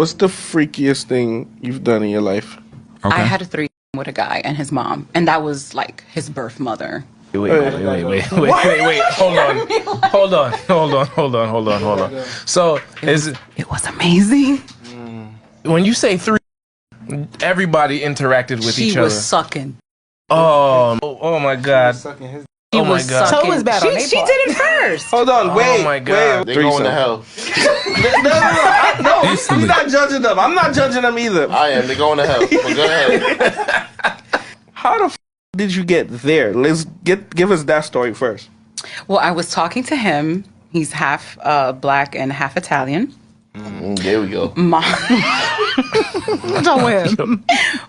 What's the freakiest thing you've done in your life? Okay. I had a threesome with a guy and his mom, and that was like his birth mother. Wait. Hold on. So It was amazing. when you say three, everybody interacted with each She other. was sucking. Oh my God. She my was God. sucking. So it was bad on She their did part. it first. Hold on, wait. Oh my God. They going to hell. No, Instantly. he's not judging them. I'm not judging them either. I am. They going to hell. But go ahead. How the did you get there? Let's give us that story first. Well, I was talking to him. He's half black and half Italian. There we go. Mom Don't win.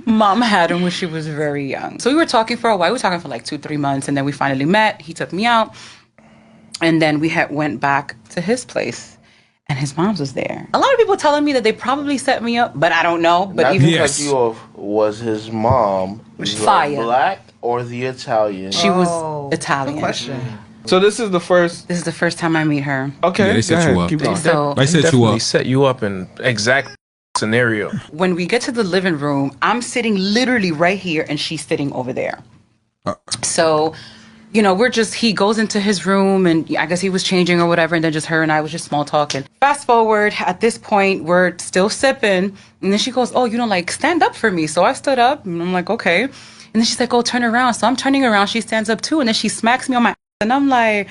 Mom had him when she was very young. So we were talking for a while. We were talking for like 2-3 months, and then we finally met. He took me out, and then we went back to his place, and his mom's was there. A lot of people telling me that they probably set me up, but I don't know. But Not even to Yes. cut you off, was his mom Fire. black or the Italian? she was Italian. Good question. So this is the first. This is the first time I meet her. Okay, Yeah, they set go you ahead, up. keep going. So They set you Definitely up. set you up in exact scenario. when we get to the living room, I'm sitting literally right here, and she's sitting over there. So, you know, he goes into his room, and I guess he was changing or whatever, and then just her and I was just small talking. Fast forward, at this point, we're still sipping, and then she goes, "Oh, you know, like, stand up for me." So I stood up, and I'm like, "Okay." And then she's like, "Oh, turn around." So I'm turning around, she stands up too, and then she smacks me on my ass, and I'm like,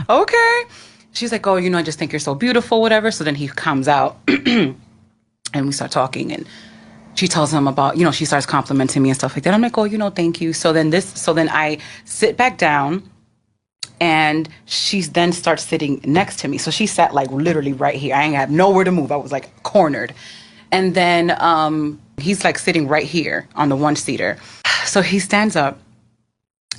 "Okay." She's like, "Oh, you know, I just think you're so beautiful, whatever." So then he comes out, and we start talking, and she tells him about, you know, she starts complimenting me and stuff like that. I'm like, "Oh, you know, thank you." So then I sit back down, and she then starts sitting next to me. So she sat like literally right here. I ain't have nowhere to move. I was like cornered. And then he's like sitting right here on the one-seater. So he stands up.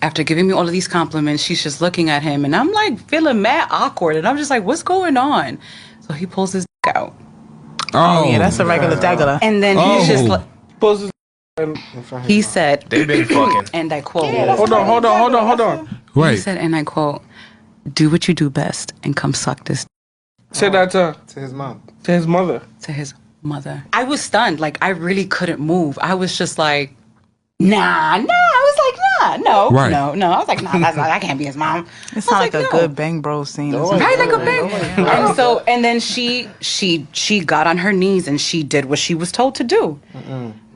After giving me all of these compliments, she's just looking at him, and I'm like feeling mad awkward, and I'm just like, "What's going on?" So he pulls his out, Oh, yeah, that's a regular dagger. and then he's just like, Pose this he said, They've been fucking. and I quote, Hold on. he Right. said, and I quote, "Do what you do best and come suck this Say that to his mom. his mother. to his mother." I was stunned. Like, I really couldn't move. I was just like, nah. I was like, nah, no. I was like, nah, that can't be his mom. It sounds like a no. good Bang Bros scene. or something. Right, like a bang. And then she got on her knees and she did what she was told to do.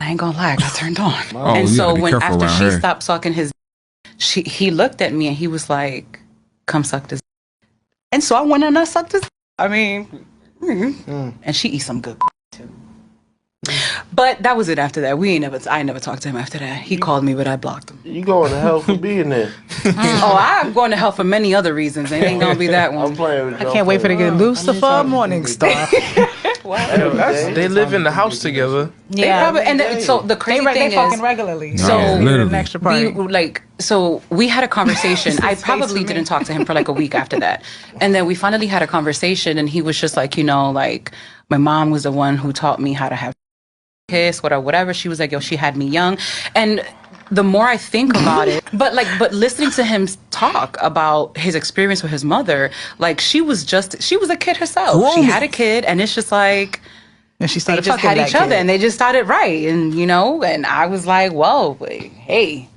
I ain't gonna lie, I got turned on. Oh, And you so gotta be when careful after around she her. stopped sucking he looked at me and he was like, "Come suck this." And so I went and I sucked this. I mean, and she eats some good too. But that was it after that. I never talked to him after that. He called me, but I blocked him. You going to hell for being there. Oh, I'm going to hell for many other reasons. It ain't gonna be that I'm one. playing with you. I can't wait for to get Lucifer Morningstar. They live in the house together. They probably, and so the They, crazy they thing fucking is, regularly. So- Yeah, An literally. extra party. we had a conversation. I Face probably for me. didn't talk to him for like a week after that. And then we finally had a conversation and he was just like, you know, like, my mom was the one who taught me how to have kiss, whatever. She was like, yo, she had me young. And the more I think about it, but listening to him talk about his experience with his mother, like she was a kid herself. She had a kid, and it's just like, And she they started just fucking had that each other kid. and they just started right. And, you know, and I was like, whoa, hey.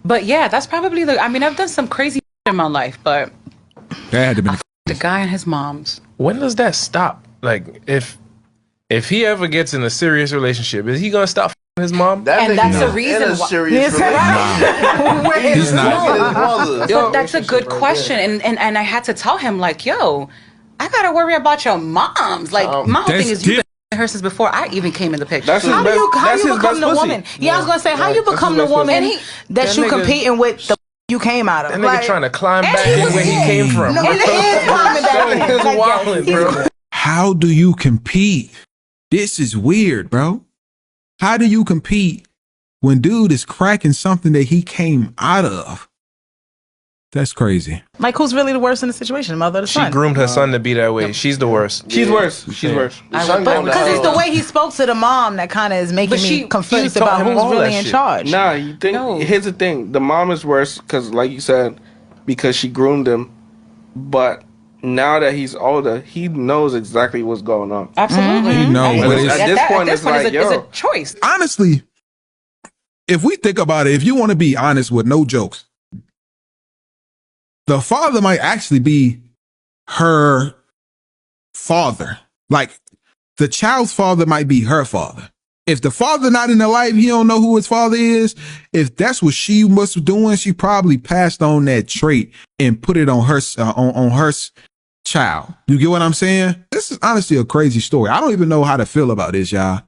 But yeah, that's probably I've done some crazy in my life, but That had to be. the guy and his mom's. When does that stop? Like, if he ever gets in a serious relationship, is he gonna stop f***ing his mom? And that's the in reason a why- serious relationship. He's not. But that's a good question. And I had to tell him, like, yo, I got to worry about your moms. Like, my whole That's thing is you've been f***ing her since before I even came in the picture. That's his How best. do That's you his become best the pussy. woman? Yeah, I was gonna say, how you become the his best woman pussy. that you nigga- competing with the you came out of? That nigga trying to climb back in where he came from. No, it is climbing back in. He's Like, wilding, bro. How do you compete? This is weird, bro. How do you compete when dude is cracking something that he came out of? That's crazy. Like, who's really the worst in the situation, mother or the She son? groomed her son to be that way. She's the worst. She's worse. She's worse. But because it's the way he spoke to the mom that kind of is making But me she confused taught about him who's all really that in shit. charge. Nah, you think? No. Here's the thing: the mom is worse because, like you said, because she groomed him. But now that he's older, he knows exactly what's going on. Absolutely. You know, And but at it's- at this point, it's like, it's yo. a choice. Honestly, if we think about it, if you want to be honest with no jokes, the father might actually be her father. Like the child's father might be her father. If the father not in her life, he don't know who his father is. If that's what she was doing, she probably passed on that trait and put it on her on her child. You get what I'm saying? This is honestly a crazy story. I don't even know how to feel about this, y'all.